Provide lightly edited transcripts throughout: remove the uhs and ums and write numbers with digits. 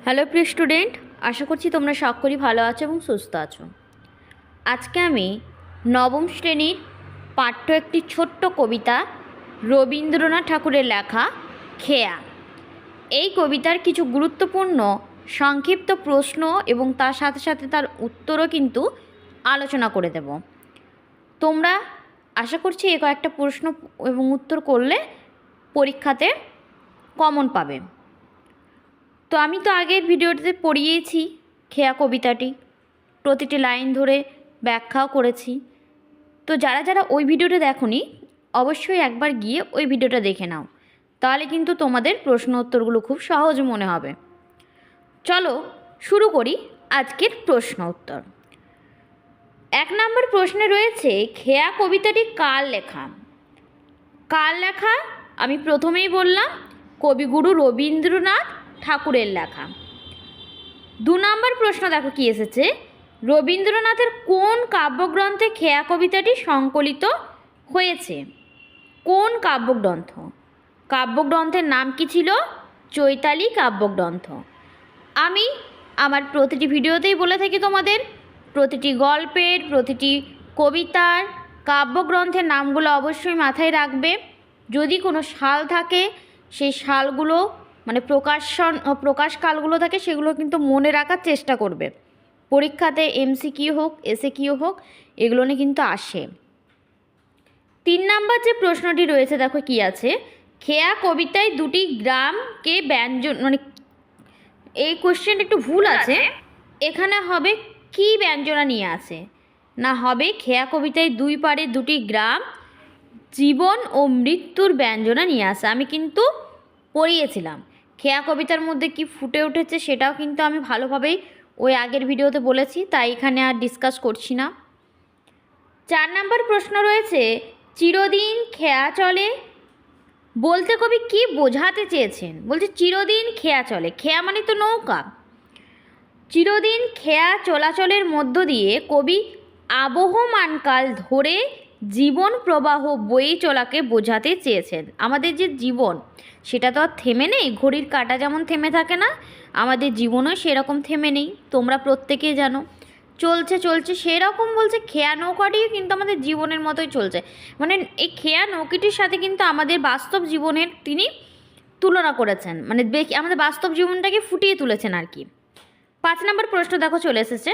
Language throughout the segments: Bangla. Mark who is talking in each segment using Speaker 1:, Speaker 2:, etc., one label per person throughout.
Speaker 1: হ্যালো প্রিয় স্টুডেন্ট, আশা করছি তোমরা সকলেই ভালো আছো এবং সুস্থ আছো। আজকে আমি নবম শ্রেণীর পাঠ্য একটি ছোট্ট কবিতা রবীন্দ্রনাথ ঠাকুরের লেখা খেয়া, এই কবিতার কিছু গুরুত্বপূর্ণ সংক্ষিপ্ত প্রশ্ন এবং তার সাথে সাথে তার উত্তরও কিন্তু আলোচনা করে দেব। তোমরা আশা করছি এই কয়েকটা প্রশ্ন এবং উত্তর করলে পরীক্ষাতে কমন পাবে। তো আমি তো আগের ভিডিওটিতে পড়িয়েছি খেয়া কবিতাটি, প্রতিটি লাইন ধরে ব্যাখ্যাও করেছি। তো যারা যারা ওই ভিডিওটা দেখোনি অবশ্যই একবার গিয়ে ওই ভিডিওটা দেখে নাও, তাহলে কিন্তু তোমাদের প্রশ্ন উত্তরগুলো খুব সহজ মনে হবে। চলো শুরু করি আজকের প্রশ্ন উত্তর। 1 নম্বর প্রশ্নে রয়েছে খেয়া কবিতাটি কার লেখা? কার লেখা? আমি প্রথমেই বললাম কবিগুরু রবীন্দ্রনাথ ঠাকুরের লেখা। 2 নম্বর প্রশ্ন দেখো কি এসেছে, রবীন্দ্রনাথের কোন কাব্যগ্রন্থে খেয়া কবিতাটি সংকলিত হয়েছে? কোন কাব্যগ্রন্থ? কাব্যগ্রন্থের নাম কি ছিল? চৈতালি কাব্যগ্রন্থ। আমি আমার প্রতিটি ভিডিওতেই বলে থাকি তোমাদের, প্রতিটি গল্পের, প্রতিটি কবিতার কাব্যগ্রন্থের নামগুলো অবশ্যই মাথায় রাখবে। যদি কোনো সাল থাকে সেই সালগুলো মানে প্রকাশকালগুলো থাকে সেগুলো কিন্তু মনে রাখার চেষ্টা করবে। পরীক্ষাতে MCQ হোক SAQ হোক এগুলো নিয়ে কিন্তু আসে। 3 নম্বর যে প্রশ্নটি রয়েছে দেখো কি আছে, খেয়া কবিতায় দুটি গ্রামকে ব্যঞ্জন মানে এই কোশ্চেনটা একটু ভুল আছে, এখানে হবে কি ব্যঞ্জনা নিয়ে আছে না, হবে খেয়া কবিতায় 2 পারে দুটি গ্রাম জীবন ও মৃত্যুর ব্যঞ্জনা নিয়ে আসে। আমি কিন্তু পড়িয়েছিলাম খেয়া কবিতার মধ্যে কি ফুটে উঠেছে সেটাও কিন্তু আমি ভালোভাবেই ওই আগের ভিডিওতে বলেছি, তাই এখানে আর ডিসকাস করছি না। 4 নম্বর প্রশ্ন রয়েছে চিরদিন খেয়া চলে বলতে কবি কি বোঝাতে চেয়েছেন? বলছে চিরদিন খেয়া চলে, খেয়া মানে তো নৌকা। চিরদিন খেয়া চলাচলের মধ্য দিয়ে কবি আবহমানকাল ধরে জীবন প্রবাহ বয়ে চলাকে বোঝাতে চেয়েছেন। আমাদের যে জীবন সেটা তো আর থেমে নেই, ঘড়ির কাঁটা যেমন থেমে থাকে না, আমাদের জীবনও সেরকম থেমে নেই, তোমরা প্রত্যেকেই জানো। চলছে চলছে সেরকম বলছে খেয়া নৌকাটিও কিন্তু আমাদের জীবনের মতোই চলছে, মানে এই খেয়া নৌকাটির সাথে কিন্তু আমাদের বাস্তব জীবনের তিনি তুলনা করেছেন, মানে আমাদের বাস্তব জীবনটাকে ফুটিয়ে তুলেছেন আর কি। 5 নম্বর প্রশ্ন দেখো চলে এসেছে,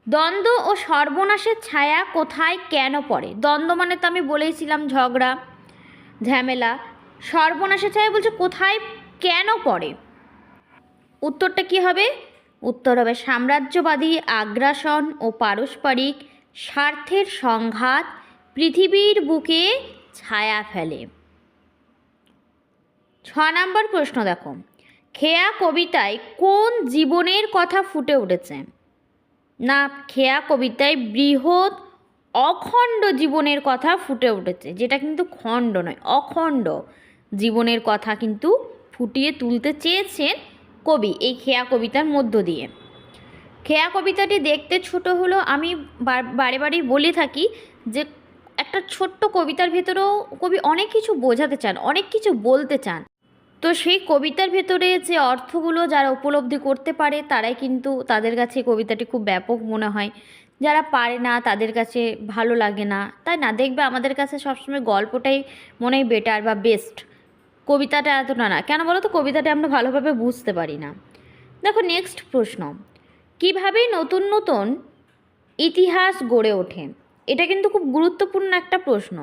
Speaker 1: দ্বন্দ্ব ও সর্বনাশের ছায়া কোথায় কেন পড়ে? দ্বন্দ্ব মানে তো আমি বলেইছিলাম ঝগড়া ঝামেলা, সর্বনাশের ছায়া বলছে কোথায় কেন পড়ে? উত্তরটা কি হবে? উত্তর হবে সাম্রাজ্যবাদী আগ্রাসন ও পারস্পরিক স্বার্থের সংঘাত পৃথিবীর বুকে ছায়া ফেলে। 6 নম্বর প্রশ্ন দেখো, খেয়া কবিতায় কোন জীবনের কথা ফুটে উঠেছে? না, খেয়া কবিতায় বৃহৎ অখণ্ড জীবনের কথা ফুটে উঠেছে, যেটা কিন্তু খণ্ড নয়, অখণ্ড জীবনের কথা কিন্তু ফুটিয়ে তুলতে চেয়েছেন কবি এই খেয়া কবিতার মধ্য দিয়ে। খেয়া কবিতাটি দেখতে ছোট হলো, আমি বারে বারেই বলে থাকি যে একটা ছোট্ট কবিতার ভেতরেও কবি অনেক কিছু বোঝাতে চান, অনেক কিছু বলতে চান। তো সেই কবিতার ভেতরে যে অর্থগুলো যারা উপলব্ধি করতে পারে তারাই কিন্তু তাদের কাছে কবিতাটি খুব ব্যাপক মনে হয়, যারা পারে না তাদের কাছে ভালো লাগে না, তাই না? দেখবে আমাদের কাছে সবসময় গল্পটাই মনে হয় বেটার বা বেস্ট, কবিতাটা এতটা না। কেন বলো তো? কবিতাটা আমরা ভালোভাবে বুঝতে পারি না। দেখো নেক্সট প্রশ্ন, কীভাবে নতুন নতুন ইতিহাস গড়ে ওঠে? এটা কিন্তু খুব গুরুত্বপূর্ণ একটা প্রশ্ন।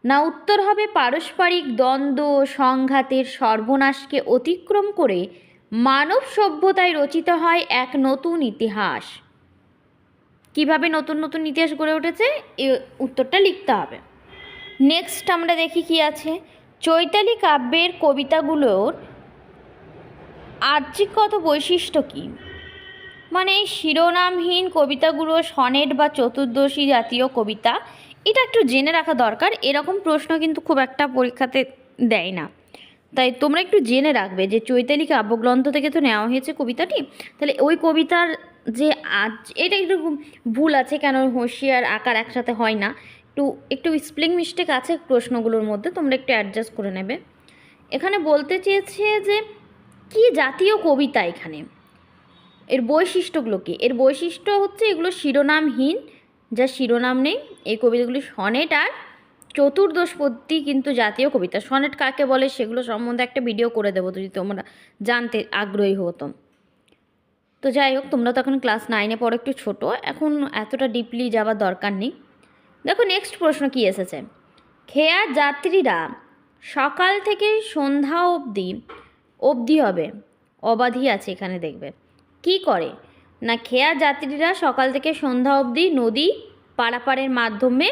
Speaker 1: না, উত্তর হবে পারস্পরিক দ্বন্দ্ব সংঘাতের সর্বনাশকে অতিক্রম করে মানব সভ্যতায় রচিত হয় এক নতুন ইতিহাস। কিভাবে নতুন নতুন ইতিহাস গড়ে উঠেছে এই উত্তরটা লিখতে হবে। নেক্সট আমরা দেখি কি আছে, চৈতালি কাব্যের কবিতাগুলোর আর্যিকগত বৈশিষ্ট্য কী? মানে শিরোনামহীন কবিতাগুলো সনেট বা চতুর্দশী জাতীয় কবিতা, এটা একটু জেনে রাখা দরকার। এরকম প্রশ্ন কিন্তু খুব একটা পরীক্ষাতে দেয় না, তাই তোমরা একটু জেনে রাখবে যে চৈতালি কাব্যগ্রন্থ থেকে তো নেওয়া হয়েছে কবিতাটি, তাহলে ওই কবিতার যে এটা একটু ভুল আছে, কেন হুঁশিয়ার আকার একসাথে হয় না, একটু একটু স্পেলিং মিস্টেক আছে প্রশ্নগুলোর মধ্যে, তোমরা একটু অ্যাডজাস্ট করে নেবে। এখানে বলতে চেয়েছে যে কি জাতীয় কবিতা এখানে? এর বৈশিষ্ট্যগুলো কী? এর বৈশিষ্ট্য হচ্ছে এগুলো শিরোনামহীন, যা শিরোনাম নেই। এই কবিতাগুলি সনেট আর চতুর্দশপদী কিন্তু জাতীয় কবিতা। সনেট কাকে বলে সেগুলো সম্বন্ধে একটা ভিডিও করে দেবো যদি তোমরা জানতে আগ্রহী হতো। তো যাই হোক, তোমরা তো এখন ক্লাস 9-এ পড়ো, একটু ছোটো, এখন এতটা ডিপলি যাওয়ার দরকার নেই। দেখো নেক্সট প্রশ্ন কি এসেছে। খেয়া যাত্রীরা সকাল থেকে সন্ধ্যা অবধি হবে, অবাধি আছে এখানে, দেখবে কি করে না, খেয়া যাত্রীরা সকাল থেকে সন্ধ্যা অবধি নদী পারাপারের মাধ্যমে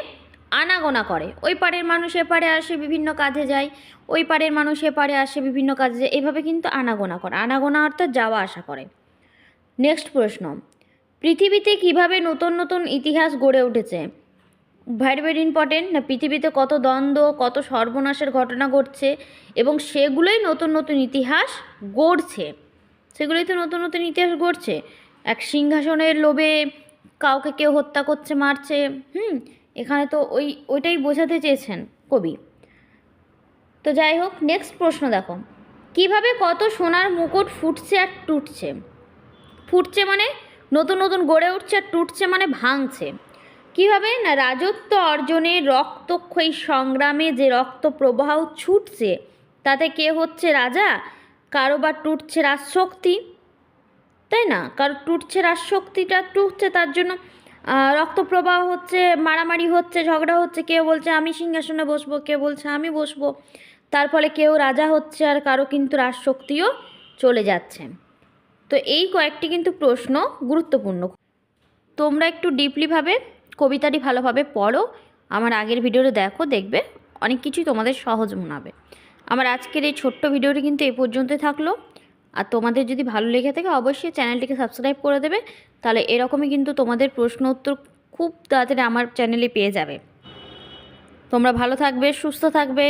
Speaker 1: আনাগোনা করে। ওই পাড়ের মানুষ এপারে আসে, বিভিন্ন কাজে যায়, ওই পাড়ের মানুষ এপারে আসে, বিভিন্ন কাজে যায়, এভাবে কিন্তু আনাগোনা করে। আনাগোনা অর্থাৎ যাওয়া আসা করে। নেক্সট প্রশ্ন, পৃথিবীতে কিভাবে নতুন নতুন ইতিহাস গড়ে উঠেছে? Very very important. না, পৃথিবীতে কত দ্বন্দ্ব, কত সর্বনাশের ঘটনা ঘটছে এবং সেগুলোই নতুন নতুন ইতিহাস গড়ছে। সেগুলোই তো নতুন নতুন ইতিহাস গড়ছে। এক সিংহাসনের লোভে কাউকে কেউ হত্যা করছে, মারছে। এখানে তো ওইটাই বোঝাতে চেয়েছেন কবি। তো যাই হোক, নেক্সট প্রশ্ন দেখো, কিভাবে কত সোনার মুকুট ফুটছে আর টুটছে? ফুটছে মানে নতুন নতুন গড়ে উঠছে, আর টুটছে মানে ভাঙছে। কীভাবে না, রাজত্ব অর্জনের রক্তক্ষয়ী সংগ্রামে যে রক্ত প্রবাহ ছুটছে তাতে কে হচ্ছে রাজা, কারো বা টুটছে রাজশক্তি, তাই না? কারো টুটছে রাজশক্তিটা, টুটছে, তার জন্য রক্তপ্রবাহ হচ্ছে, মারামারি হচ্ছে, ঝগড়া হচ্ছে, কেউ বলছে আমি সিংহাসনে বসবো, কেউ বলছে আমি বসবো, তার ফলে কেউ রাজা হচ্ছে আর কারো কিন্তু রাজশক্তিও চলে যাচ্ছে। তো এই কয়েকটি কিন্তু প্রশ্ন গুরুত্বপূর্ণ। তোমরা একটু ডিপলিভাবে কবিতাটি ভালোভাবে পড়ো, আমার আগের ভিডিওটা দেখো, দেখবে অনেক কিছুই তোমাদের সহজ মনে হবে। আমার আজকের এই ছোট্ট ভিডিওটি কিন্তু এই পর্যন্তই থাকলো। আর তোমাদের যদি ভালো লেগে থাকে অবশ্যই চ্যানেলটিকে সাবস্ক্রাইব করে দেবে, তাহলে এরকমই কিন্তু তোমাদের প্রশ্ন উত্তর খুব তাড়াতাড়ি আমার চ্যানেলে পেয়ে যাবে। তোমরা ভালো থাকবে, সুস্থ থাকবে।